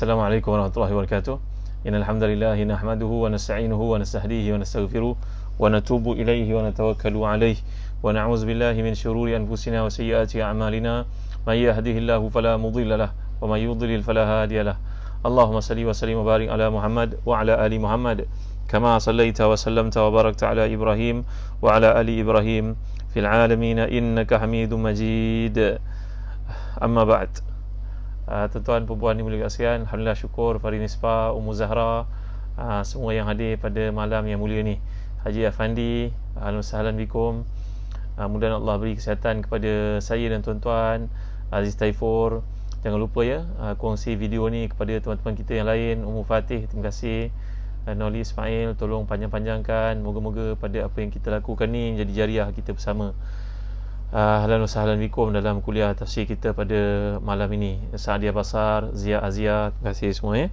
Assalamualaikum warahmatullahi wabarakatuh. Innal hamdalillah nahmaduhu wa nasta'inuhu wa nastahdihi wa nastaghfiruh wa natubu ilaihi wa natawakkalu alaihi wa na'udzu billahi min shururi anfusina wa sayyiati a'malina. May yahdihillahu fala mudilla lahu wa may yudlil fala hadiya lahu. Allahumma salli wa sallim wa barik ala Muhammad wa ala ali Muhammad kama sallaita wa sallamta wa barakta ala Ibrahim wa ala ali Ibrahim fil alamin innaka Hamidum Majid. Amma ba'd. Tuan-tuan perempuan ni mulia kasihan, alhamdulillah syukur Fari Nispa, Ummu Zahra, semua yang hadir pada malam yang mulia ni. Haji Afandi, ahlan sahlan bikum. Mudah-mudahan Allah beri kesihatan kepada saya dan tuan-tuan. Aziz Taifur, jangan lupa ya, kongsi video ni kepada teman-teman kita yang lain. Ummu Fatih, terima kasih. Noli Ismail, tolong panjang-panjangkan. Moga-moga pada apa yang kita lakukan ni jadi jariah kita bersama. Ahlan wa sahlan bikum dalam kuliah tafsir kita pada malam ini. Sa'diyah Basar, Zia Azia, terima kasih semua ya.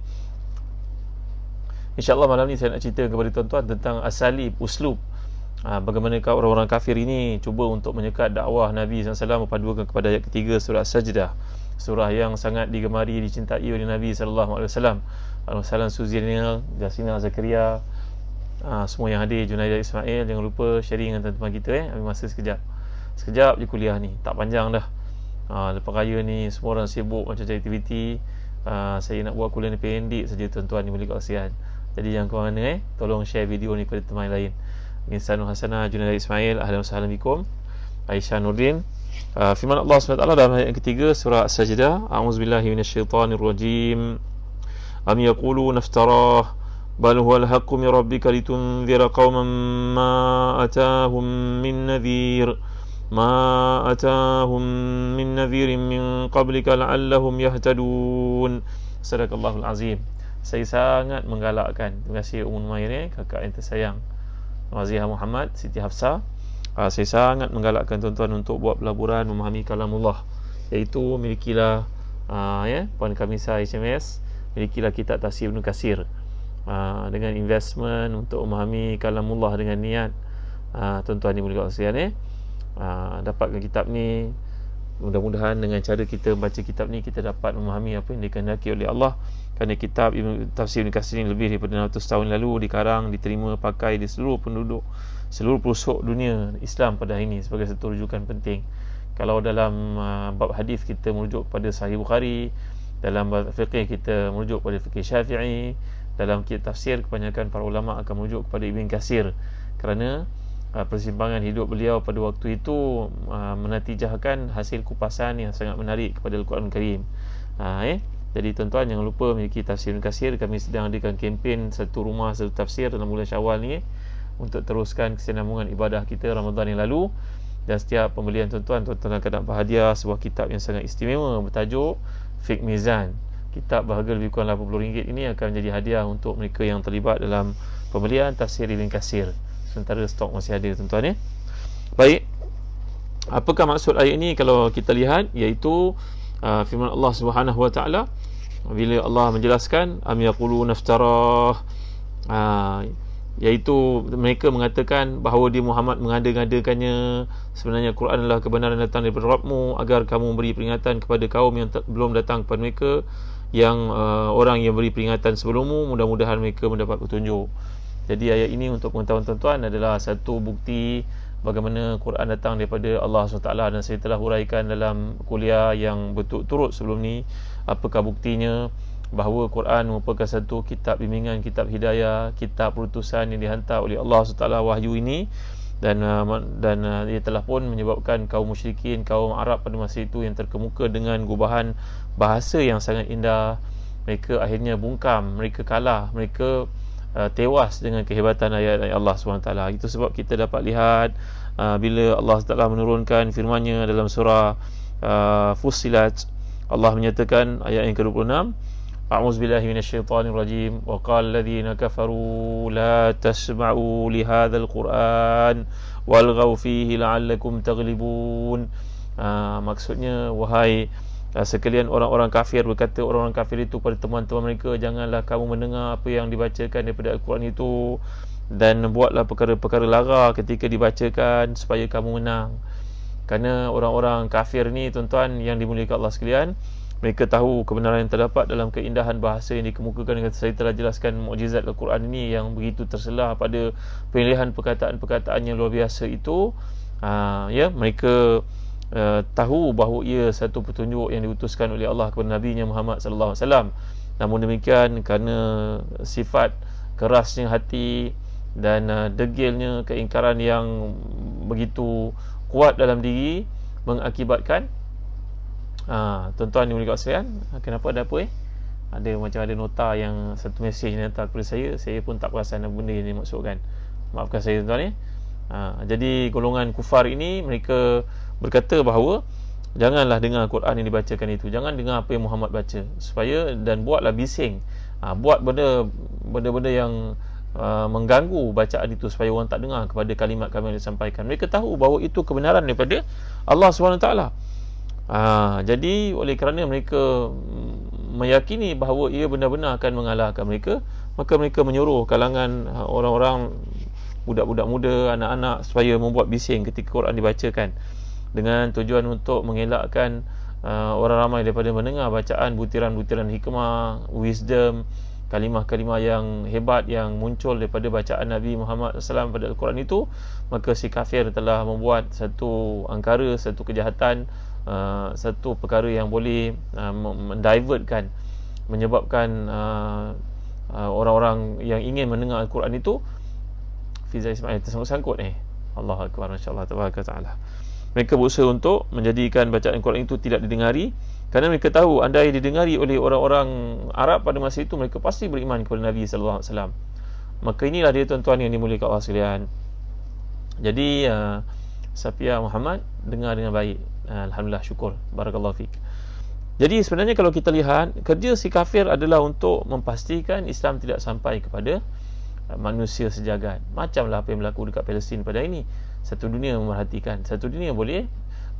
InsyaAllah malam ni saya nak cerita kepada tuan-tuan tentang asalib, uslub, bagaimanakah orang-orang kafir ini cuba untuk menyekat dakwah Nabi SAW, berpadukan kepada ayat ketiga surah Sajdah, surah yang sangat digemari, dicintai oleh Nabi SAW. Al-Salam Suzinil, Jasina Zakaria, semua yang hadir, Junaidah Ismail, jangan lupa sharing dengan teman-teman kita ambil masa sekejap je kuliah ni, tak panjang dah. Lepas raya ni semua orang sibuk macam-macam aktiviti. Saya nak buat kuliah ni pendek saja tuan-tuan ni, boleh kasihan. Jadi jangan ke mana tolong share video ni kepada teman lain. Insanul Hasanah, Junaidah Ismail, ahlan wa sahlan bikum. Aisyah Nurdin. Firman Allah SWT dalam ayat yang ketiga surah As-Sajdah, a'udzubillahi minasyaitanirrajim. Am yaqulu naftarah bal huwal haqqu min rabbika litunzira qauman ma atahum min nadhir min nadhirin min qablika la'allahum yahtadun. Sadaqallahul azim. Saya sangat menggalakkan, terima kasih Ummu Numair kakak yang tersayang, Waziha Muhammad, Siti Hafsah. Saya sangat menggalakkan tuan-tuan untuk buat pelaburan memahami kalamullah, iaitu milikilah Puan Kamisa HMS, milikilah kitab Tafsir Ibn Katsir dengan investment untuk memahami kalamullah dengan niat. Tuan-tuan ni boleh kasihan dapatkan kitab ni. Mudah-mudahan dengan cara kita membaca kitab ni, kita dapat memahami apa yang dikehendaki oleh Allah. Kerana kitab Tafsir Ibn Katsir ni lebih daripada 600 tahun lalu dikarang, diterima pakai di seluruh penduduk, seluruh pelosok dunia Islam pada hari ini sebagai satu rujukan penting. Kalau dalam bab hadis kita merujuk kepada Sahih Bukhari, dalam bab fiqh kita merujuk kepada fiqh Syafi'i, dalam kitab tafsir kebanyakan para ulama akan merujuk kepada Ibn Katsir, kerana persimpangan hidup beliau pada waktu itu menatijahkan hasil kupasan yang sangat menarik kepada Al-Quran Karim. Jadi tuan-tuan jangan lupa memiliki Tafsir Ibn Katsir. Kami sedang adakan kempen satu rumah satu tafsir dalam bulan Syawal ni untuk teruskan kesinambungan ibadah kita Ramadan yang lalu. Dan setiap pembelian tuan-tuan akan dapat hadiah sebuah kitab yang sangat istimewa bertajuk Fiqh Mizan. Kitab berharga lebih kurang RM80 ini akan menjadi hadiah untuk mereka yang terlibat dalam pembelian Tafsir Ibn Katsir. Sementara stok masih ada tuan-tuan ya. Baik, apakah maksud ayat ini kalau kita lihat, iaitu firman Allah Subhanahu wa taala bila Allah menjelaskan am yaqulu naftarah, iaitu mereka mengatakan bahawa dia Muhammad mengada-ngadakannya, sebenarnya Quran adalah kebenaran datang daripada Rabbmu, agar kamu beri peringatan kepada kaum yang belum datang kepada mereka, yang orang yang beri peringatan sebelummu, mudah-mudahan mereka mendapat petunjuk. Jadi ayat ini untuk pengetahuan tuan-tuan adalah satu bukti bagaimana Quran datang daripada Allah SWT, dan saya telah huraikan dalam kuliah yang berturut-turut sebelum ni apakah buktinya bahawa Quran merupakan satu kitab bimbingan, kitab hidayah, kitab perutusan yang dihantar oleh Allah SWT, wahyu ini, dan ia telah pun menyebabkan kaum musyrikin, kaum Arab pada masa itu yang terkemuka dengan gubahan bahasa yang sangat indah, mereka akhirnya bungkam, mereka kalah, mereka tewas dengan kehebatan ayat-ayat Allah SWT. Itu sebab kita dapat lihat bila Allah SWT menurunkan firman-Nya dalam surah Fussilat, Allah menyatakan ayat yang ke-26, a'udzubillahi minasyaitanirrajim, wa qala alladhina kafaru la tasma'u li hadzal qur'an walghaw fihi la'allakum taghlibun. Maksudnya, wahai sekalian orang-orang kafir, berkata orang-orang kafir itu pada teman-teman mereka, janganlah kamu mendengar apa yang dibacakan daripada Al-Quran itu, dan buatlah perkara-perkara lara ketika dibacakan supaya kamu menang. Kerana orang-orang kafir ni tuan-tuan yang dimuliakan Allah sekalian, Mereka tahu kebenaran yang terdapat dalam keindahan bahasa yang dikemukakan dengan saya telah jelaskan mukjizat Al-Quran ini yang begitu terselah pada pilihan perkataan-perkataan yang luar biasa itu. Mereka tahu bahawa ia satu petunjuk yang diutuskan oleh Allah kepada Nabi-Nya Muhammad sallallahu alaihi wasallam. Namun demikian, kerana sifat kerasnya hati dan degilnya keingkaran yang begitu kuat dalam diri mengakibatkan tuan-tuan dimuliakan sekalian, kenapa ada apa ada macam ada nota yang satu mesej yang hantar kepada saya pun tak perasan apa benda yang dimaksudkan. Maafkan saya tuan-tuan jadi golongan kufar ini mereka berkata bahawa janganlah dengar Quran yang dibacakan itu, jangan dengar apa yang Muhammad baca, supaya dan buatlah bising, buat benda-benda yang mengganggu bacaan itu supaya orang tak dengar kepada kalimat kami yang disampaikan. Mereka tahu bahawa itu kebenaran daripada Allah SWT. Jadi oleh kerana mereka meyakini bahawa ia benar-benar akan mengalahkan mereka, maka mereka menyuruh kalangan orang-orang, budak-budak muda, anak-anak supaya membuat bising ketika Quran dibacakan, dengan tujuan untuk mengelakkan orang ramai daripada mendengar bacaan butiran-butiran hikmah, wisdom, kalimah-kalimah yang hebat yang muncul daripada bacaan Nabi Muhammad SAW pada Al-Quran itu. Maka si kafir telah membuat satu angkara, satu kejahatan, satu perkara yang boleh mendivertkan, menyebabkan orang-orang yang ingin mendengar Al-Quran itu Fizai Ismail tersangkut-sangkut Allahu Akbar, masya-Allah taala. Mereka berusaha untuk menjadikan bacaan Al-Quran itu tidak didengari, kerana mereka tahu andai didengari oleh orang-orang Arab pada masa itu, mereka pasti beriman kepada Nabi sallallahu alaihi wasallam. Maka inilah dia tuan-tuan yang dimuliakan Allah sekalian. Jadi Safia Muhammad dengar dengan baik. Alhamdulillah, syukur, barakallahu fik. Jadi sebenarnya kalau kita lihat, kerja si kafir adalah untuk memastikan Islam tidak sampai kepada manusia sejagat. Macamlah apa yang berlaku dekat Palestin pada ini. Satu dunia memerhatikan, satu dunia boleh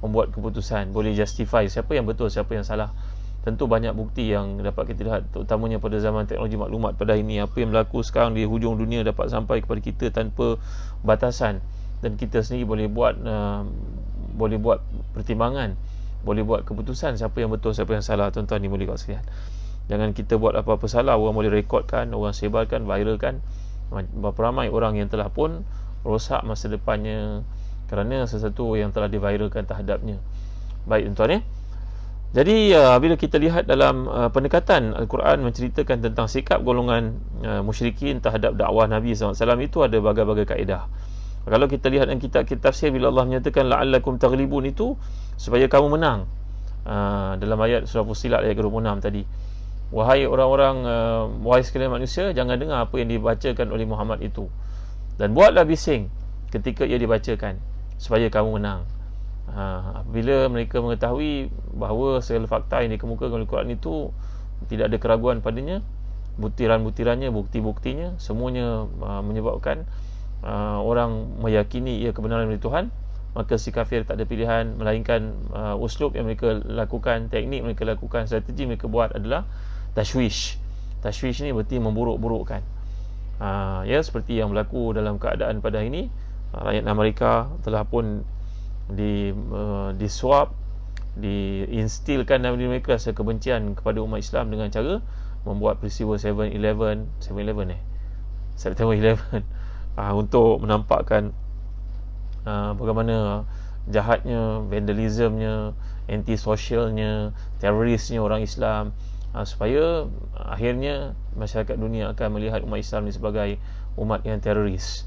membuat keputusan, boleh justify siapa yang betul, siapa yang salah. Tentu banyak bukti yang dapat kita lihat, terutamanya pada zaman teknologi maklumat pada ini. Apa yang berlaku sekarang di hujung dunia dapat sampai kepada kita tanpa batasan, dan kita sendiri boleh buat pertimbangan, boleh buat keputusan siapa yang betul, siapa yang salah. Tuan-tuan dimuliakan sekalian, jangan kita buat apa-apa salah, orang boleh rekodkan, orang sebarkan, viralkan. Berapa ramai orang yang telah pun rosak masa depannya kerana sesuatu yang telah diviralkan terhadapnya. Baik tuan-tuan Jadi bila kita lihat dalam pendekatan Al-Quran menceritakan tentang sikap golongan musyrikin terhadap dakwah Nabi SAW, itu ada berbagai-bagai kaedah. Kalau kita lihat dalam kitab-kitab tafsir, bila Allah menyatakan la'allakum taghlibun, itu supaya kamu menang. Dalam ayat surah Fussilat ayat 26 tadi, wahai orang-orang, wahai sekalian manusia, jangan dengar apa yang dibacakan oleh Muhammad itu, dan buatlah bising ketika ia dibacakan supaya kamu menang. Apabila mereka mengetahui bahawa segala fakta yang dikemukakan oleh Quran itu tidak ada keraguan padanya, butiran-butirannya, bukti-buktinya, semuanya menyebabkan orang meyakini ia kebenaran dari Tuhan, maka si kafir tak ada pilihan melainkan uslub yang mereka lakukan, teknik mereka lakukan, strategi mereka buat adalah tashwish. Tashwish ni berarti memburuk-burukkan. Seperti yang berlaku dalam keadaan pada ini. Rakyat Amerika telah pun disuap, diinstilkan dalam diri mereka rasa kebencian kepada umat Islam dengan cara membuat peristiwa 7/11 September 11 untuk menampakkan bagaimana jahatnya, vandalismnya, antisocialnya, terorisnya orang Islam, supaya akhirnya masyarakat dunia akan melihat umat Islam ini sebagai umat yang teroris.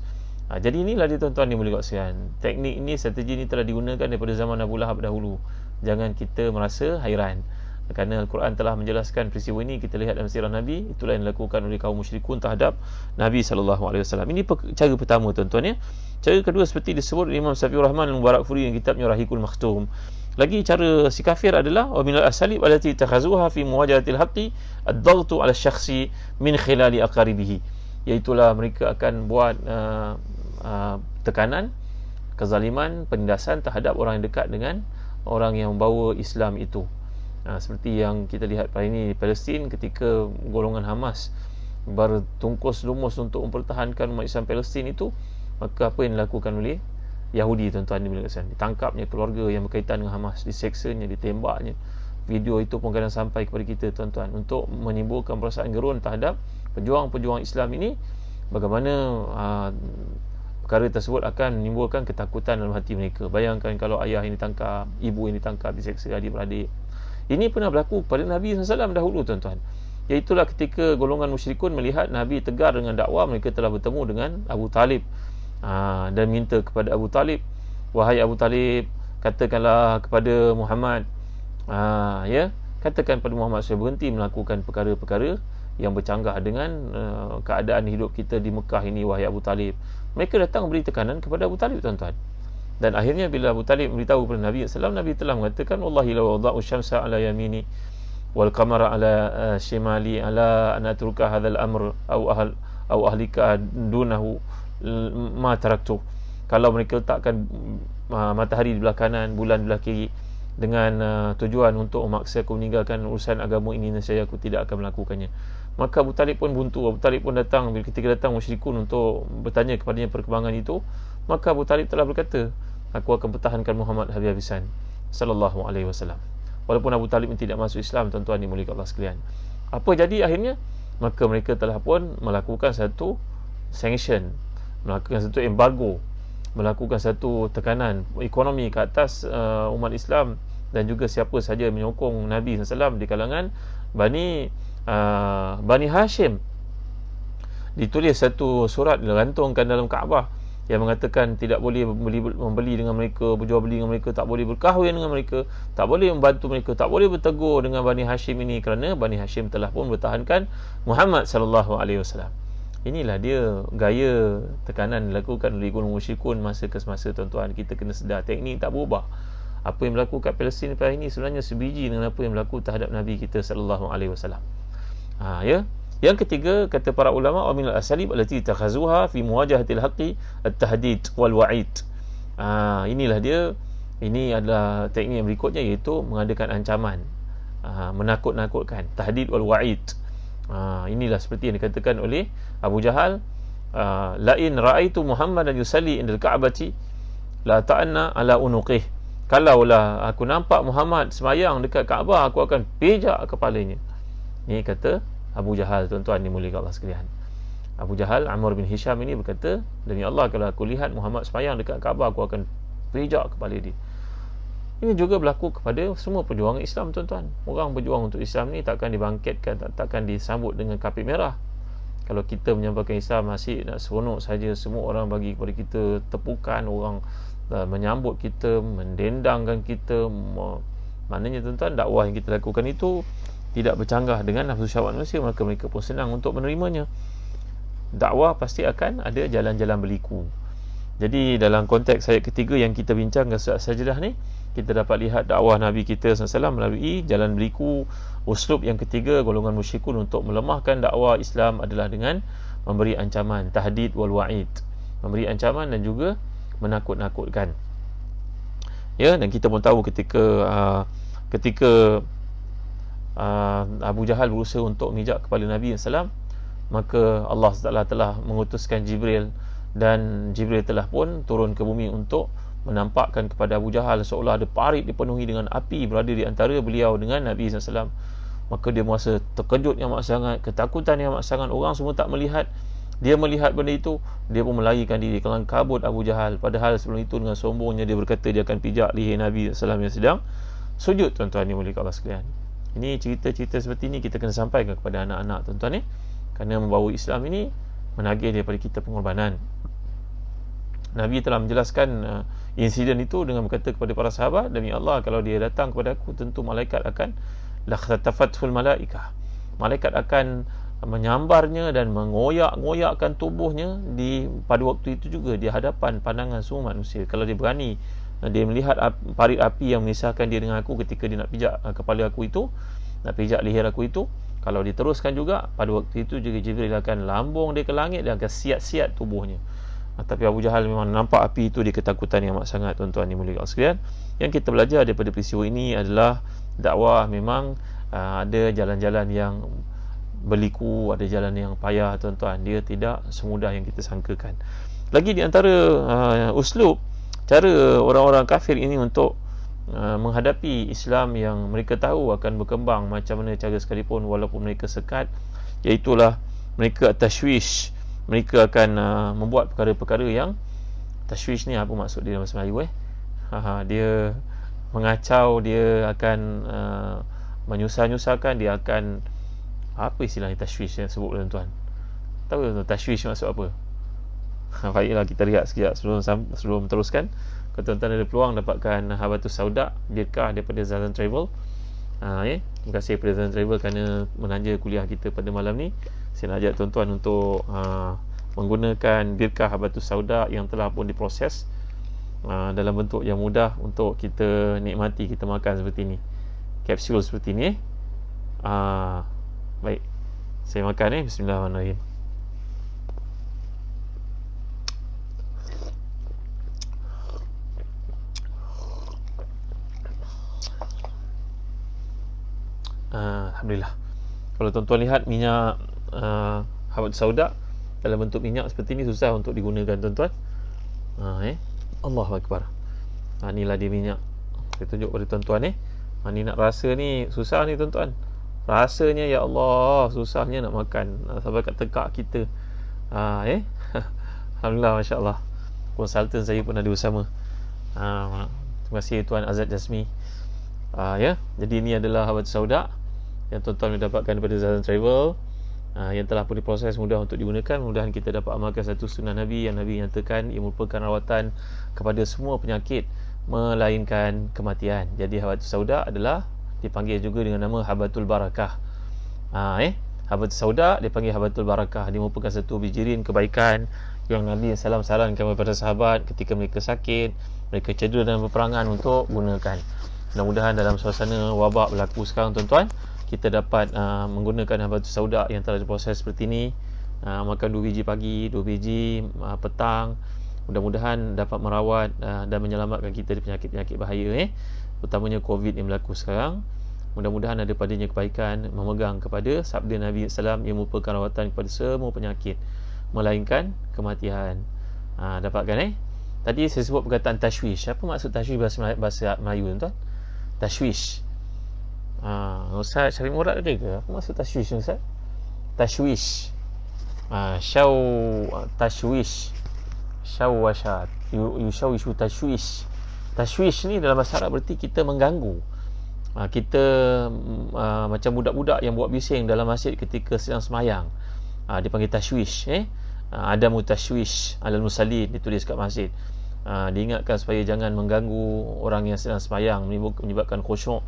Jadi inilah dia tuan-tuan yang mulia sekalian. Teknik ini, strategi ini telah digunakan daripada zaman Abu Lahab dahulu. Jangan kita merasa hairan, kerana Al-Quran telah menjelaskan peristiwa ini. Kita lihat dalam sirah Nabi, itulah yang dilakukan oleh kaum musyrikun terhadap Nabi SAW. Ini cara pertama tuan-tuan Cara kedua seperti disebut Imam Safiur Rahman Al-Mubarakfuri dalam kitabnya Rahikul Makhtum. Lagi cara si kafir adalah wa minal asalib allati takhazuha fi muwajaratil haqqi ad-dhaghtu 'ala syakhsi min khilali aqaribihi. Iaitulah mereka akan buat tekanan, kezaliman, penindasan terhadap orang yang dekat dengan orang yang membawa Islam itu. Seperti yang kita lihat pada ini di Palestin, ketika golongan Hamas bertungkus lumus untuk mempertahankan umat Islam Palestin itu, maka apa yang dilakukan oleh Yahudi tuan-tuan, ditangkapnya keluarga yang berkaitan dengan Hamas, diseksanya, ditembaknya, video itu pun kadang sampai kepada kita tuan-tuan, untuk menimbulkan perasaan gerun terhadap pejuang-pejuang Islam ini, bagaimana perkara tersebut akan menimbulkan ketakutan dalam hati mereka. Bayangkan kalau ayah ini tangkap, ibu ini tangkap, diseksa adik-beradik. Ini pernah berlaku pada Nabi SAW dahulu tuan-tuan. Iaitulah ketika golongan musyrikun melihat Nabi tegar dengan dakwah, mereka telah bertemu dengan Abu Talib dan minta kepada Abu Talib, wahai Abu Talib, katakanlah kepada Muhammad, katakan pada Muhammad supaya berhenti melakukan perkara-perkara yang bercanggah dengan keadaan hidup kita di Mekah ini, wahai Abu Talib. Mereka datang beri tekanan kepada Abu Talib tuan-tuan. Dan akhirnya bila Abu Talib memberitahu kepada Nabi SAW, Nabi telah mengatakan, wallahi la wada'u syamsa ala yamini wal qamara ala shimali ala an atruka hadzal amr au ahlika dunahu ma taraktu. Kalau mereka letakkan matahari di belah kanan, bulan di belah kiri, dengan tujuan untuk memaksa aku meninggalkan urusan agama ini, nescaya aku tidak akan melakukannya. Maka Abu Talib pun buntu. Abu Talib pun datang, ketika datang musyrikun untuk bertanya kepadanya perkembangan itu, maka Abu Talib telah berkata, aku akan pertahankan Muhammad habis-habisan sallallahu alaihi wasallam. Walaupun Abu Talib tidak masuk Islam, tuan-tuan dimuliakan Allah sekalian. Apa jadi akhirnya? Maka mereka telah pun melakukan satu sanction, melakukan satu embargo, melakukan satu tekanan ekonomi ke atas umat Islam dan juga siapa saja menyokong Nabi SAW di kalangan Bani Hashim. Ditulis satu surat digantungkan dalam Kaabah yang mengatakan tidak boleh membeli dengan mereka, berjual beli dengan mereka, tak boleh berkahwin dengan mereka, tak boleh membantu mereka, tak boleh bertegur dengan Bani Hashim ini, kerana Bani Hashim telah pun bertahankan Muhammad sallallahu alaihi wasallam. Inilah dia gaya tekanan dilakukan oleh golongan musyrikun masa ke semasa tuan-tuan. Kita kena sedar teknik tak berubah. Apa yang berlaku kat Palestin pada hari ini sebenarnya sebiji dengan apa yang berlaku terhadap Nabi kita sallallahu alaihi wasallam. Yang ketiga, kata para ulama, wa min al-asalib allati takhazuha fi muwajahatil haqqi at-tahdid wal wa'id. Inilah dia. Ini adalah teknik yang berikutnya, iaitu mengadakan ancaman, menakut-nakutkan, tahdid wal wa'id. Inilah seperti yang dikatakan oleh Abu Jahal, la in ra'aitu Muhammadan yusalli indal ka'bati la ta'anna ala unuqih. Kalaulah aku nampak Muhammad semayang dekat Kaabah, aku akan pijak kepalanya. Ini kata Abu Jahal, tuan-tuan dimuliakan Allah sekalian. Abu Jahal, Amr bin Hisham ini berkata, demi Allah, kalau aku lihat Muhammad semayang dekat Kaabah, aku akan pijak kepala dia. Ini juga berlaku kepada semua perjuangan Islam, tuan-tuan. Orang berjuang untuk Islam ni takkan dibangkitkan, takkan disambut dengan kapit merah. Kalau kita menyampaikan Islam masih nak seronok saja, semua orang bagi kepada kita tepukan, orang menyambut kita, mendendangkan kita, maknanya tuan-tuan, dakwah yang kita lakukan itu tidak bercanggah dengan nafsu syahwat manusia, maka mereka pun senang untuk menerimanya. Dakwah pasti akan ada jalan-jalan berliku. Jadi dalam konteks ayat ketiga yang kita bincangkan surat Sajdah ni, kita dapat lihat dakwah Nabi kita SAW melalui jalan berliku. Uslub yang ketiga golongan musyrikun untuk melemahkan dakwah Islam adalah dengan memberi ancaman, tahdid wal wa'id, memberi ancaman dan juga menakut-nakutkan. Ya, dan kita pun tahu ketika Abu Jahal berusaha untuk mijak kepada Nabi SAW, maka Allah SWT telah mengutuskan Jibril, dan Jibril telah pun turun ke bumi untuk menampakkan kepada Abu Jahal seolah ada parit dipenuhi dengan api berada di antara beliau dengan Nabi SAW. Maka dia merasa terkejut yang amat sangat, ketakutan yang amat sangat. Orang semua tak melihat, dia melihat benda itu, dia pun melarikan diri, kelang kabut Abu Jahal. Padahal sebelum itu dengan sombongnya dia berkata dia akan pijak leher Nabi SAW yang sedang sujud, tuan-tuan ni mulia Allah sekalian. Ini cerita-cerita seperti ini kita kena sampaikan kepada anak-anak, tuan-tuan ni, kerana membawa Islam ini menagih daripada kita pengorbanan. Nabi telah menjelaskan insiden itu dengan berkata kepada para sahabat, demi Allah, kalau dia datang kepada aku, tentu malaikat akan lakhtatafathul malaikah, malaikat akan menyambarnya dan mengoyak-ngoyakkan tubuhnya pada waktu itu juga di hadapan pandangan semua manusia. Kalau dia berani, dia melihat parit api yang memisahkan dia dengan aku ketika dia nak pijak kepala aku itu, nak pijak leher aku itu, kalau diteruskan juga, pada waktu itu juga Jibril akan lambung dia ke langit dan akan siat-siat tubuhnya. Tapi Abu Jahal memang nampak api itu, dia ketakutan yang amat sangat, tuan-tuan ni mulia sekalian. Yang kita belajar daripada peristiwa ini adalah dakwah memang ada jalan-jalan yang berliku, ada jalan yang payah, tuan-tuan. Dia tidak semudah yang kita sangkakan. Lagi di antara uslub, cara orang-orang kafir ini untuk menghadapi Islam yang mereka tahu akan berkembang macam mana cara sekalipun, walaupun mereka sekat, iaitulah mereka tashwish. Mereka akan membuat perkara-perkara yang tashwish ni, apa maksud dia dalam bahasa Melayu dia mengacau, dia akan menyusah-nyusahkan, dia akan, apa istilahnya tashwish yang sebut tuan-tuan? Tahu tashwish maksud apa? Baiklah, kita lihat sekejap sebelum teruskan. Kalau tuan-tuan ada peluang dapatkan Habatus Sauda, Birkah daripada Zazan Travel. Terima kasih kepada Zazan Travel kerana menanja kuliah kita pada malam ni. Saya nak ajak tuan-tuan untuk menggunakan Birkah Habatus Sauda yang telah pun diproses dalam bentuk yang mudah untuk kita nikmati, kita makan seperti ni, kapsul seperti ni. Baik, saya makan Bismillahirrahmanirrahim. Alhamdulillah. Kalau tuan-tuan lihat minyak Habatus Sauda dalam bentuk minyak seperti ni susah untuk digunakan tuan-tuan. Allahu Akbar. Inilah dia minyak. Saya tunjuk pada tuan-tuan ni nak rasa ni susah ni tuan-tuan. Rasanya ya Allah, susahnya nak makan sampai kat tekak kita. Alhamdulillah, masya-Allah. Konsultan saya pun ada bersama. Terima kasih Tuan Azad Jasmi. Jadi ini adalah Habatus Sauda yang tuan-tuan boleh dapatkan daripada Zazan Travel, yang telah pun diproses, mudah untuk digunakan. Mudah-mudahan kita dapat amalkan satu sunnah Nabi yang Nabi nyatakan ia merupakan rawatan kepada semua penyakit melainkan kematian. Jadi Habatus Sauda adalah dipanggil juga dengan nama Habatul Barakah. Habatus Sauda dipanggil Habatul Barakah. Dia merupakan satu bijirin kebaikan yang Nabi SAW sarankan kepada sahabat ketika mereka sakit, mereka cedera dalam peperangan untuk gunakan. Mudah-mudahan dalam suasana wabak berlaku sekarang tuan-tuan, kita dapat menggunakan Habatus Sauda yang telah diproses seperti ini. Makan 2 biji pagi, 2 biji petang. Mudah-mudahan dapat merawat dan menyelamatkan kita dari penyakit-penyakit bahaya, utamanya COVID yang berlaku sekarang. Mudah-mudahan ada padanya kebaikan memegang kepada sabda Nabi SAW yang merupakan rawatan kepada semua penyakit melainkan kematian. Dapatkan tadi saya sebut perkataan tashwish. Apa maksud tashwish bahasa Melayu tuan? Tashwish. Ustaz Syarif Murad ada ke? Apa maksud tashwish Ustaz? Tashwish. Tashwish. Syawashat. Yushawishu tashwish. Tashwish ni dalam bahasa Arab berarti kita mengganggu. Kita macam budak-budak yang buat bising dalam masjid ketika sedang semayang. Dipanggil tashwish. Adamu tashwish alal musallin, ditulis kat masjid. Diingatkan supaya jangan mengganggu orang yang sedang semayang, menyebabkan khusyuk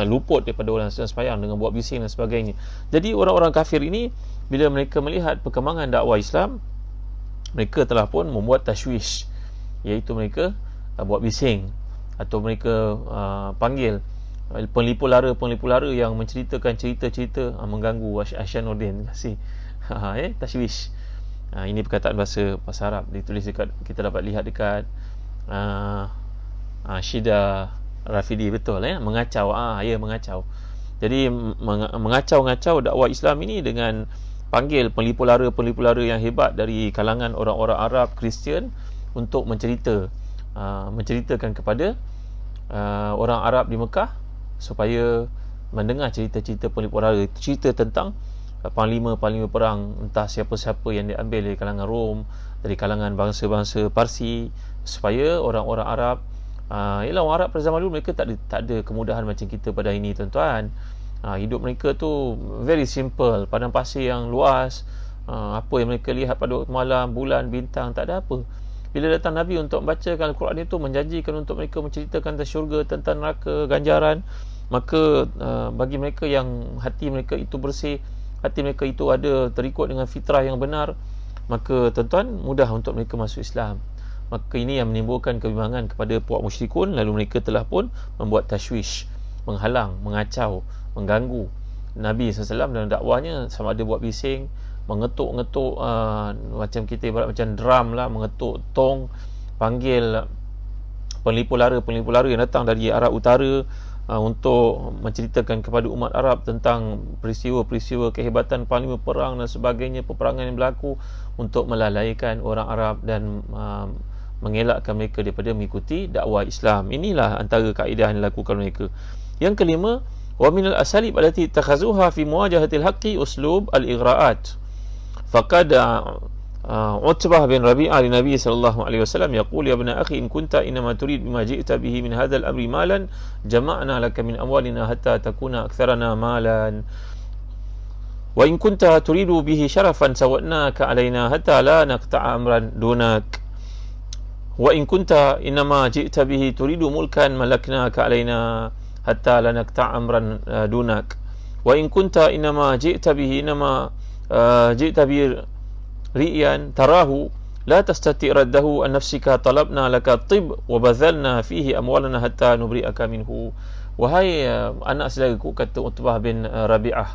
luput daripada orang yang sedang semayang dengan buat bising dan sebagainya. Jadi orang-orang kafir ini bila mereka melihat perkembangan dakwah Islam, mereka telah pun membuat tashwish, iaitu mereka buat bising atau mereka panggil penglipu-lara yang menceritakan cerita-cerita mengganggu Asyanuddin. Terima kasih. Tashwish. Ini perkataan bahasa Arab, ditulis dekat, kita dapat lihat dekat Syida Rafidi, betul mengacau. Mengacau. Jadi mengacau-ngacau dakwah Islam ini dengan panggil penglipu-lara yang hebat dari kalangan orang-orang Arab Kristian untuk menceritakan kepada orang Arab di Mekah supaya mendengar cerita-cerita penglipu-lara, cerita tentang panglima perang, entah siapa-siapa yang diambil dari kalangan Rom, dari kalangan bangsa-bangsa Parsi, supaya orang-orang Arab, orang Arab pada zaman dulu mereka tak ada kemudahan macam kita pada ini tuan-tuan. Hidup mereka tu very simple, padang pasir yang luas, apa yang mereka lihat pada waktu malam, bulan, bintang, tak ada apa. Bila datang Nabi untuk membacakan Al-Quran itu, menjanjikan untuk mereka menceritakan tentang syurga, tentang neraka, ganjaran, maka bagi mereka yang hati mereka itu bersih, hati mereka itu ada terikut dengan fitrah yang benar, maka tuan-tuan mudah untuk mereka masuk Islam. Maka ini yang menimbulkan kebimbangan kepada puak musyrikun. Lalu mereka telah pun membuat tashwish, menghalang, mengacau, mengganggu Nabi SAW dalam dakwahnya, sama ada buat bising, mengetuk-ngetuk, macam kita ibarat macam drum lah, mengetuk tong, panggil penglipu-lara yang datang dari Arab Utara untuk menceritakan kepada umat Arab tentang peristiwa-peristiwa kehebatan panglima perang dan sebagainya, peperangan yang berlaku, untuk melalaikan orang Arab dan mengelakkan mereka daripada mengikuti dakwah Islam. Inilah antara kaedah yang dilakukan mereka. Yang kelima, wa minal asalib allati takhazuha fi muwajahatil haqqi uslub al-ighra'at. Faqad Utbah bin Rabi'ah li Nabi sallallahu alaihi wasallam yaqul ya ibn akhi in kunta inma turid bima ji'ta bihi min hadzal amri malan jama'na laka min amwalina hatta takuna aktsarana malan wa in kunta turidu bihi sharafan sawatnaka alaina hatta la naqta'a amran dunak wa in kunta inma ji'ta bihi turidu mulkan malaknaka alaina hatta la naqta'a amran dunak wa in kunta inma ji'ta bihi inma ji'ta bihi ri'yan tarahu la tastati' raddahu an nafsika talabna laka tib wa bazalna fihi amwalana hatta nubri'aka minhu. Wahai anak saudaraku, kata Utbah bin Rabi'ah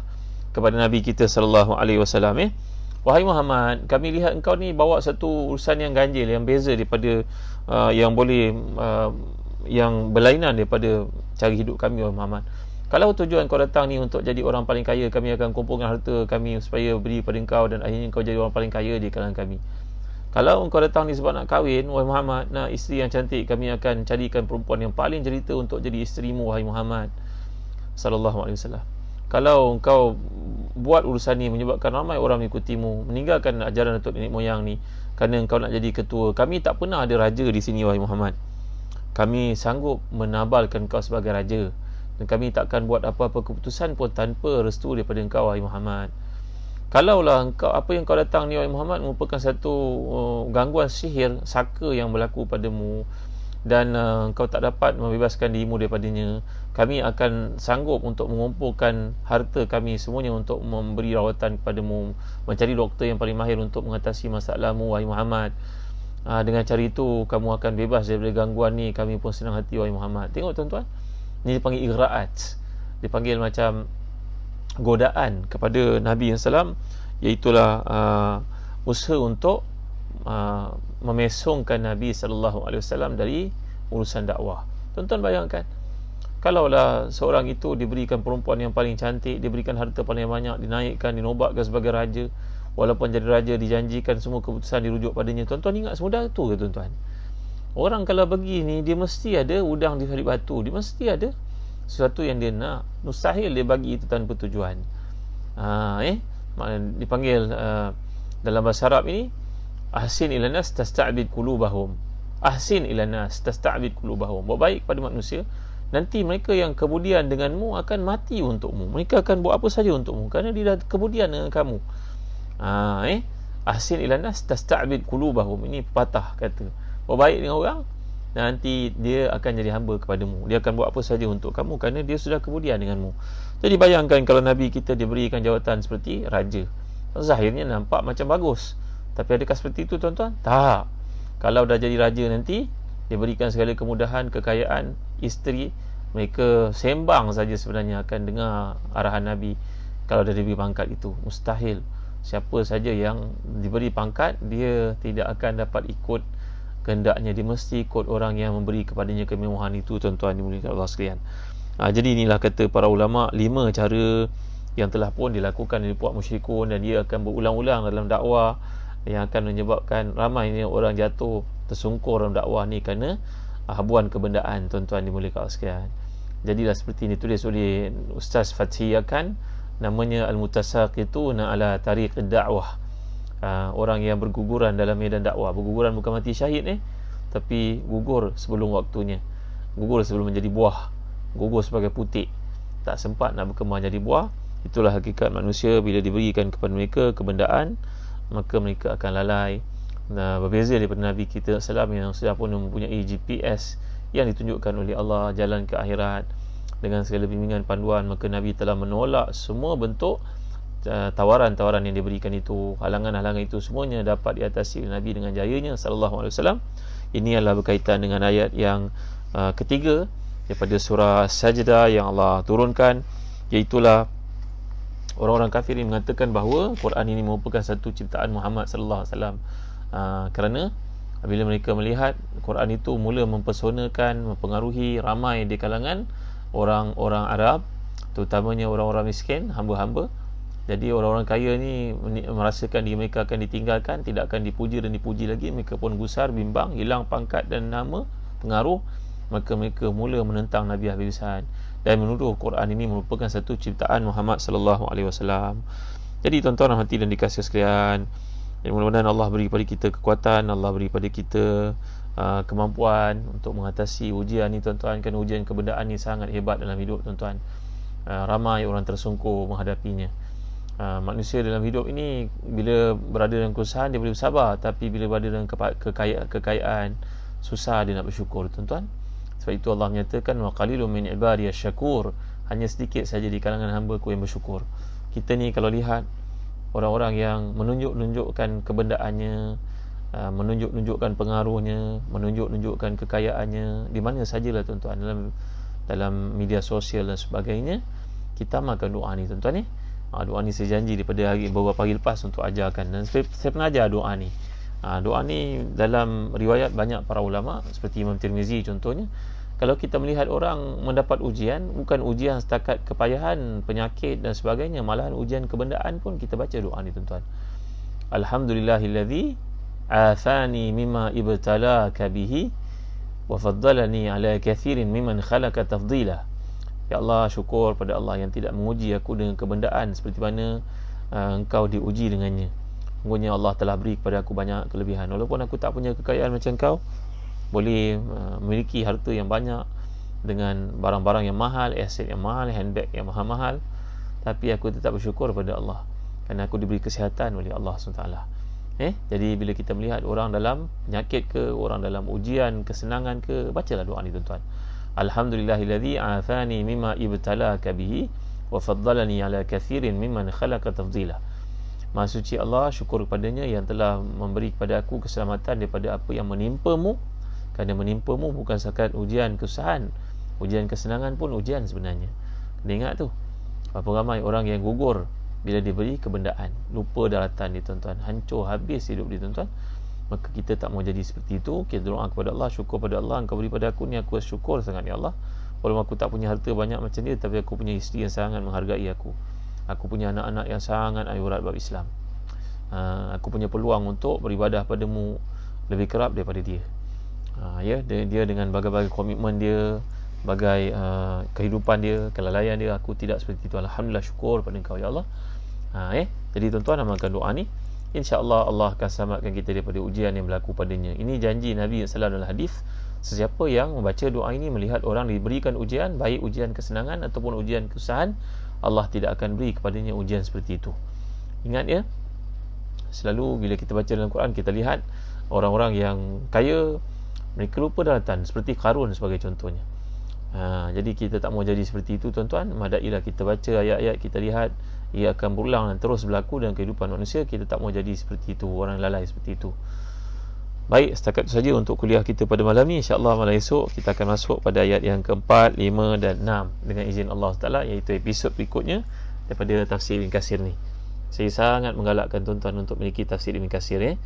kepada Nabi kita sallallahu alaihi wasallam, wahai Muhammad, kami lihat engkau ni bawa satu urusan yang ganjil, yang beza daripada yang boleh yang berlainan daripada cara hidup kami, wahai Muhammad. Kalau tujuan kau datang ni untuk jadi orang paling kaya, kami akan kumpulkan harta kami supaya beri pada engkau dan akhirnya kau jadi orang paling kaya di kalangan kami. Kalau engkau datang ni sebab nak kahwin, wahai Muhammad, nak isteri yang cantik, kami akan carikan perempuan yang paling jelita untuk jadi isterimu, wahai Muhammad sallallahu alaihi wasallam. Kalau engkau buat urusan ni menyebabkan ramai orang mengikutimu, meninggalkan ajaran datuk nenek moyang ni kerana engkau nak jadi ketua, kami tak pernah ada raja di sini, wahai Muhammad. Kami sanggup menabalkan kau sebagai raja, dan kami takkan buat apa-apa keputusan pun tanpa restu daripada engkau, wahai Muhammad. Kalaulah engkau, apa yang kau datang ni, wahai Muhammad, merupakan satu gangguan sihir, saka yang berlaku padamu, dan engkau tak dapat membebaskan dirimu daripadanya, kami akan sanggup untuk mengumpulkan harta kami semuanya untuk memberi rawatan kepadamu, mencari doktor yang paling mahir untuk mengatasi masalahmu, wahai Muhammad. Dengan cara itu kamu akan bebas daripada gangguan ni, kami pun senang hati, wahai Muhammad. Tengok tuan-tuan, ini dipanggil igra'at, dipanggil macam godaan kepada Nabi SAW, iaitulah usaha untuk memesongkan Nabi SAW dari urusan dakwah. Tuan-tuan bayangkan, kalaulah seorang itu diberikan perempuan yang paling cantik, diberikan harta paling banyak, dinaikkan, dinobatkan sebagai raja, walaupun jadi raja dijanjikan semua keputusan dirujuk padanya. Tuan-tuan ingat semudah itu ke tuan-tuan? Orang kalau begini, dia mesti ada udang di balik batu, dia mesti ada sesuatu yang dia nak. Mustahil dia bagi itu tanpa tujuan. Dipanggil dalam bahasa Arab ini, ahsin ila nas tasta'bid qulubahum. Ahsin ila nas tasta'bid qulubahum. Buat baik pada manusia, nanti mereka yang kemudian denganmu akan mati untukmu. Mereka akan buat apa saja untukmu kerana dia dah kemudian dengan kamu. Ahsin ila nas tasta'bid qulubahum. Ini pepatah kata, buat baik dengan orang, nanti dia akan jadi hamba kepadamu, dia akan buat apa saja untuk kamu kerana dia sudah kemudian denganmu. Jadi bayangkan kalau Nabi kita diberikan jawatan seperti raja, zahirnya nampak macam bagus, tapi adakah seperti itu tuan-tuan? Tak. Kalau dah jadi raja nanti, dia berikan segala kemudahan, kekayaan, isteri, mereka sembang saja sebenarnya akan dengar arahan Nabi. Kalau dah diberi pangkat itu, mustahil siapa saja yang diberi pangkat, dia tidak akan dapat ikut kehendaknya, dia mesti ikut orang yang memberi kepadanya kemewahan itu, tuan-tuan dimuliakan Allah sekalian. Jadi inilah kata para ulama, 5 cara yang telah pun dilakukan oleh puak musyrikun, dan dia akan berulang-ulang dalam dakwah, yang akan menyebabkan ramainya orang jatuh tersungkur dalam dakwah ni kerana habuan kebendaan, tuan-tuan dimuliakan Allah sekalian. Jadilah seperti ini, tulis oleh Ustaz Fathi Yakan, namanya Al-Mutasaqituna ala tariq dakwah. Orang yang berguguran dalam medan dakwah. Berguguran bukan mati syahid tapi gugur sebelum waktunya, gugur sebelum menjadi buah, gugur sebagai putik, tak sempat nak berkembang jadi buah. Itulah hakikat manusia, bila diberikan kepada mereka kebendaan, maka mereka akan lalai. Berbeza daripada Nabi kita SAW yang sudah pun mempunyai GPS yang ditunjukkan oleh Allah, jalan ke akhirat dengan segala bimbingan panduan, maka Nabi telah menolak semua bentuk tawaran-tawaran yang diberikan itu, halangan-halangan itu semuanya dapat diatasi oleh Nabi dengan jayanya sallallahu alaihi wasallam. Ini adalah berkaitan dengan ayat yang ketiga daripada surah Sajdah yang Allah turunkan, iaitulah orang-orang kafir ini mengatakan bahawa Quran ini merupakan satu ciptaan Muhammad sallallahu alaihi wasallam, kerana bila mereka melihat Quran itu mula mempersonakan, mempengaruhi ramai di kalangan orang-orang Arab, terutamanya orang-orang miskin, hamba-hamba, Jadi orang-orang kaya ni merasakan diri mereka akan ditinggalkan, tidak akan dipuji dan dipuji lagi. Mereka pun gusar, bimbang, hilang pangkat dan nama, pengaruh. Maka mereka mula menentang Nabi habis-habisan dan menuduh Quran ini merupakan satu ciptaan Muhammad sallallahu alaihi wasallam. Jadi tuan-tuan rahmati dan dikasihi sekalian, mudah-mudahan Allah beri kepada kita kekuatan, Allah beri kepada kita kemampuan untuk mengatasi ujian ni tuan-tuan. Kerana ujian kebendaan ni sangat hebat dalam hidup tuan-tuan. Ramai orang tersungkur menghadapinya. Manusia dalam hidup ini bila berada dalam kesusahan dia boleh bersabar, tapi bila berada dalam kekayaan susah dia nak bersyukur tuan-tuan. Sebab itu Allah menyatakan wa qalilun min ibadiyash syakur, hanya sedikit saja di kalangan hamba-Ku yang bersyukur. Kita ni kalau lihat orang-orang yang menunjukkan kebendaannya, menunjukkan pengaruhnya, menunjukkan kekayaannya di mana sajalah tuan-tuan, dalam media sosial dan sebagainya, kita makan doa ni tuan-tuan ni. Doa ni saya janji daripada beberapa hari lepas untuk ajarkan, dan saya pernah ajar doa ni. Doa ni dalam riwayat banyak para ulama seperti Imam Tirmizi contohnya. Kalau kita melihat orang mendapat ujian, bukan ujian setakat kepayahan, penyakit dan sebagainya, malahan ujian kebendaan pun kita baca doa ni tuan-tuan. Alhamdulillahilladzi athani mimma ibtalaka bihi wa faddalani ala kathirin mimman khalaqa tafdila. Ya Allah, syukur pada Allah yang tidak menguji aku dengan kebendaan seperti mana engkau diuji dengannya. Sungguhnya Allah telah beri kepada aku banyak kelebihan. Walaupun aku tak punya kekayaan macam kau, boleh memiliki harta yang banyak dengan barang-barang yang mahal, aset yang mahal, handbag yang mahal-mahal, tapi aku tetap bersyukur pada Allah kerana aku diberi kesihatan oleh Allah SWT. Jadi bila kita melihat orang dalam penyakit ke, orang dalam ujian, kesenangan ke, bacalah doa ni tuan-tuan. Alhamdulillahilladzi afani mimma ibtalaka bihi wa faddalani ala kathirin mimman khalaqa tafdila. Maha suci Allah, syukur kepadanya yang telah memberi kepada aku keselamatan daripada apa yang menimpamu. Kerana menimpamu bukan sekadar ujian kesusahan, ujian kesenangan pun ujian sebenarnya. Kena ingat tu, berapa ramai orang yang gugur bila diberi kebendaan, lupa daratan dia tuan-tuan, hancur habis hidup dia tuan-tuan. Maka kita tak mau jadi seperti itu. Kita doa kepada Allah, syukur pada Allah, engkau beri pada aku ni, aku syukur sangat ya Allah. Walaupun aku tak punya harta banyak macam dia, tapi aku punya isteri yang sangat menghargai aku. Aku punya anak-anak yang sangat ayurat bab Islam. Aku punya peluang untuk beribadah padamu lebih kerap daripada dia. Dia dengan bagai-bagai komitmen dia, bagai kehidupan dia, kelalaian dia, aku tidak seperti itu. Alhamdulillah, syukur pada engkau ya Allah. Jadi tuan-tuan amalkan doa ni, InsyaAllah Allah akan selamatkan kita daripada ujian yang berlaku padanya. Ini janji Nabi SAW dalam hadis. Sesiapa yang membaca doa ini melihat orang diberikan ujian, baik ujian kesenangan ataupun ujian kesusahan, Allah tidak akan beri kepadanya ujian seperti itu. Ingat ya, selalu bila kita baca dalam Quran, kita lihat orang-orang yang kaya, mereka lupa daratan, seperti Qarun sebagai contohnya. Jadi kita tak mau jadi seperti itu tuan-tuan. Madailah kita baca ayat-ayat, kita lihat ia akan berulang dan terus berlaku dalam kehidupan manusia. Kita tak mau jadi seperti itu, orang lalai seperti itu. Baik, setakat itu saja untuk kuliah kita pada malam ni. InsyaAllah malam esok kita akan masuk pada ayat yang keempat, 5 dan 6 dengan izin Allah Ta'ala, iaitu episod berikutnya daripada tafsir Ibn Katsir ni. Saya sangat menggalakkan tuan-tuan untuk memiliki tafsir Ibn Katsir.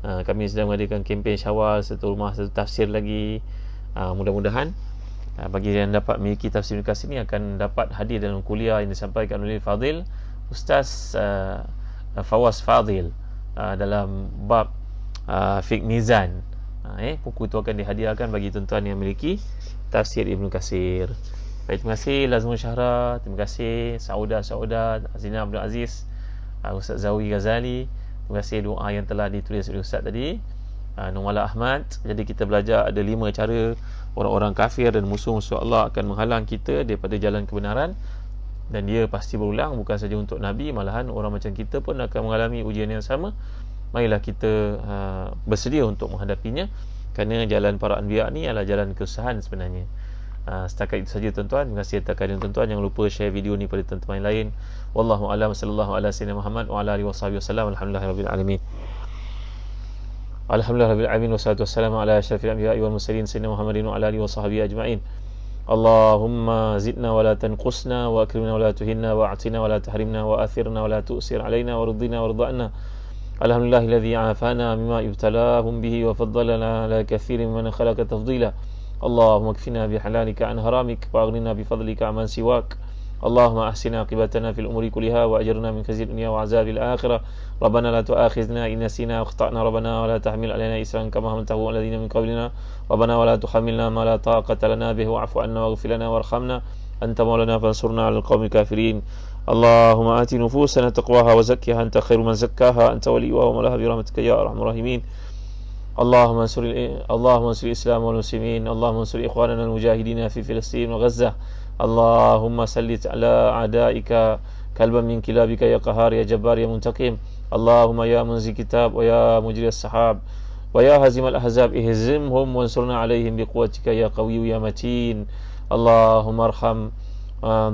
Kami sedang mengadakan kempen Syawal, satu rumah satu tafsir lagi. Mudah-mudahan bagi yang dapat memiliki tafsir Ibn Katsir ni akan dapat hadir dalam kuliah yang disampaikan oleh Fadil Ustaz Fawaz Fadil dalam bab Fiqh Mizan. Buku itu akan dihadiahkan bagi tuan-tuan yang memiliki tafsir Ibn Katsir. Baik, terima kasih Lazmul Syahra, terima kasih Sauda Azina Abdul Aziz, Ustaz Zawi Ghazali. Terima kasih doa yang telah ditulis oleh Ustaz tadi, Numala Ahmad. Jadi kita belajar ada 5 cara orang-orang kafir dan musuh-musuh Allah akan menghalang kita daripada jalan kebenaran, dan dia pasti berulang, bukan saja untuk Nabi, malahan orang macam kita pun akan mengalami ujian yang sama. Marilah kita bersedia untuk menghadapinya, kerana jalan para anbiya ni adalah jalan kesusahan sebenarnya. Setakat itu saja tuan-tuan. Terima kasih atas kehadiran tuan-tuan. Jangan lupa share video ni pada teman-teman yang lain. Wallahu a'lam, sallallahu ala sayyidina Muhammad wa ala alihi wasallam. Alhamdulillahirabbil alamin. Alhamdulillahirabbil alamin, wassalatu wassalamu ala asyrafil anbiya'i wal mursalin sayyidina Muhammadin wa ala alihi washabbihi ajma'in. Allahumma zidna wa la tanqusna wa akrimna wa la tuhinna wa a'tina wa la tahrimna wa athirna wa la tu'sir alaina wa ridina wa ridana. Alhamdulillahilladzi afana mimma ibtalahum bihi wa faddalana ala kathirin mimman khalaqa tafdila. Allahumma kfina bihalalika an haramik wa aghnina bifadlika amman siwak. اللهم أحسن عاقبتنا في الأمور كلها وأجرنا من خزي الدنيا وعذاب الآخرة. ربنا لا تؤاخذنا إن نسينا وأخطأنا ربنا ولا تحمل علينا إسرا كما حملته على الذين من قبلنا ربنا ولا تحملنا ما لا طاقة لنا به واعف عنا واغفر لنا وارحمنا أنت مولانا فانصرنا على القوم الكافرين. اللهم آت نفوسنا تقواها وزكها أنت خير من زكاها أنت وليها ومولاها برحمتك يا أرحم الراحمين. اللهم انصر الإسلام والمسلمين. اللهم انصر إخواننا المجاهدين في فلسطين وغزة. اللهم سلط على أعدائك كلبا من كلابك يا قهار يا جبار يا منتقم. اللهم يا منزل الكتاب ويا مجري السحاب ويا هزم الأحزاب اهزمهم وانصرنا عليهم بقوتك يا قوي يا متين. اللهم ارحم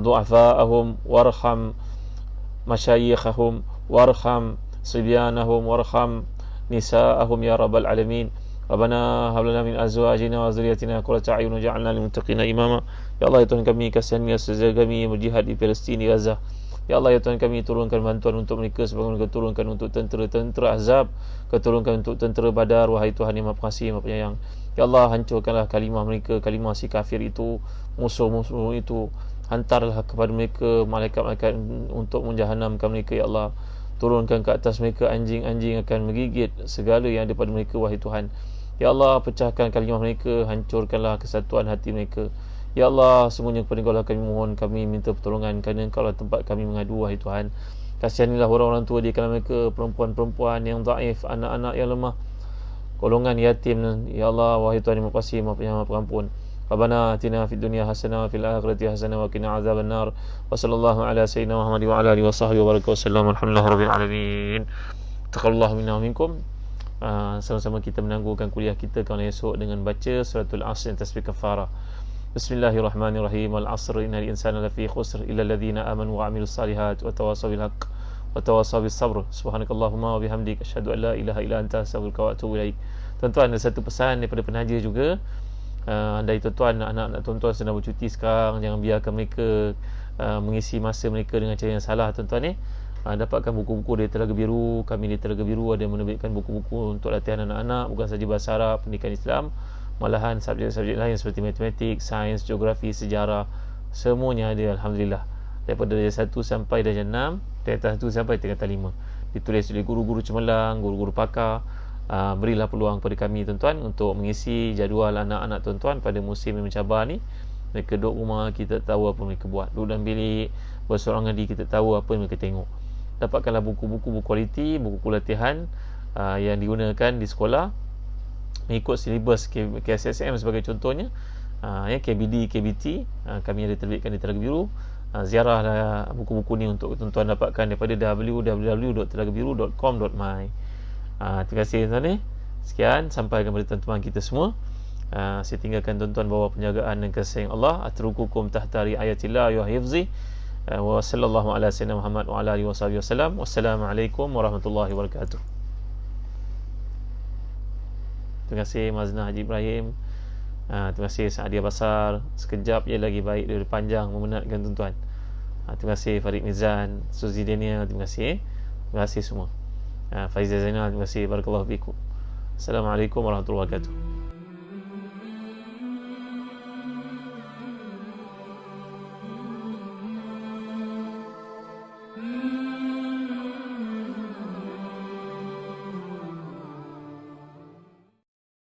ضعفاءهم وارحم مشايخهم وارحم صبيانهم وارحم نساءهم يا رب العالمين. ربنا هب لنا من أزواجنا وذريتنا قرة أعين وجعلنا للمتقين إماما. Ya Allah, ya Tuhan kami, kasihannya saudara kami berjihad di Palestin, di Gaza. Ya Allah, ya Tuhan kami, turunkan bantuan untuk mereka sebagaimana Kau turunkan untuk tentera Ahzab, Kau turunkan untuk tentera Badar. Wahai Tuhan yang Maha Pengasih, Maha Penyayang, Ya Allah, hancurkanlah kalimah mereka, kalimah si kafir itu, musuh-musuh itu. Hantarlah kepada mereka malaikat-malaikat untuk menjahanamkan mereka. Ya Allah, turunkan ke atas mereka anjing-anjing akan menggigit segala yang ada pada mereka. Wahai Tuhan, Ya Allah, pecahkan kalimah mereka, hancurkanlah kesatuan hati mereka. Ya Allah, semuanya kepada Engkau lah kami mohon, kami minta pertolongan, kerana Engkau lah tempat kami mengadu. Wahai Tuhan, kasihanilah orang-orang tua di kalangan mereka, perempuan-perempuan yang dhaif, anak-anak yang lemah, golongan yatim. Ya Allah, wahai Tuhan yang Maha Pengasih, Maha Penyayang, Maha Pengampun. Rabbana atina fid dunya hasanah wa fil akhirati hasanah wa qina adzaban nar. Wa sallallahu ala sayyidina Muhammad wa ala alihi wa sahbihi wa baraka wa sallam. Alhamdulillahirabbil alamin. Taqabbalallahu minna wa minkum. Sama-sama kita menangguhkan kuliah kita kalau esok dengan baca suratul Asr dan tasbih kafarah. Bismillahirrahmanirrahim. Wal 'asr innal insana lafi khusr illa alladhina amanu wa 'amilus salihat wa tawassaw bil haqq wa tawassaw bis sabr. Subhanakallahumma wa bihamdika asyhadu an la ilaha illa anta astaghfiruka wa atubu ilaik. Tuan-tuan, ada satu pesan daripada penaja juga. Andai tuan-tuan, anak-anak tuan-tuan sedang bercuti sekarang, jangan biarkan mereka mengisi masa mereka dengan cara yang salah. Tuan-tuan dapatkan buku-buku dari Telaga Biru. Kami di Telaga Biru ada menerbitkan buku-buku untuk latihan anak-anak, bukan saja bahasa Arab, pendidikan Islam, malahan subjek-subjek lain seperti matematik, sains, geografi, sejarah, semuanya ada. Alhamdulillah, daripada darjah 1 sampai darjah 6, darjah 1 sampai tingkatan 5, ditulis oleh guru-guru cemerlang, guru-guru pakar. Berilah peluang kepada kami tuan-tuan untuk mengisi jadual anak-anak tuan-tuan pada musim yang mencabar ni. Mereka duduk rumah, kita tahu apa mereka buat. Duduk dalam bilik berseorangan diri, kita tahu apa yang mereka tengok. Dapatkanlah buku-buku berkualiti, buku latihan yang digunakan di sekolah mengikut silibus KSSM sebagai contohnya. KBD, KBT, kami ada terbitkan di Telaga Biru. Ziarahlah buku-buku ni untuk tuan-tuan dapatkan daripada www.telagabiru.com.my. Terima kasih tuan-tuan. Sekian, sampai kepada teman-teman kita semua. Saya tinggalkan tuan-tuan bawah penjagaan dan kasih Allah. Atrukukum tahta riayatillah wa hifzi. Wa sallallahu ala sayyidina Muhammad wa ala alihi wasallam. Wassalamualaikum warahmatullahi wabarakatuh. Terima kasih Maznah Haji Ibrahim. Terima kasih Saadia Basar. Sekejap je lagi baik dari panjang memenatkan tuan-tuan. Terima kasih Farid Mizan, Suzy Daniel. Terima kasih. Terima kasih semua. Faizal Zainal, terima kasih. Barakallahu fikum. Assalamualaikum warahmatullahi wabarakatuh.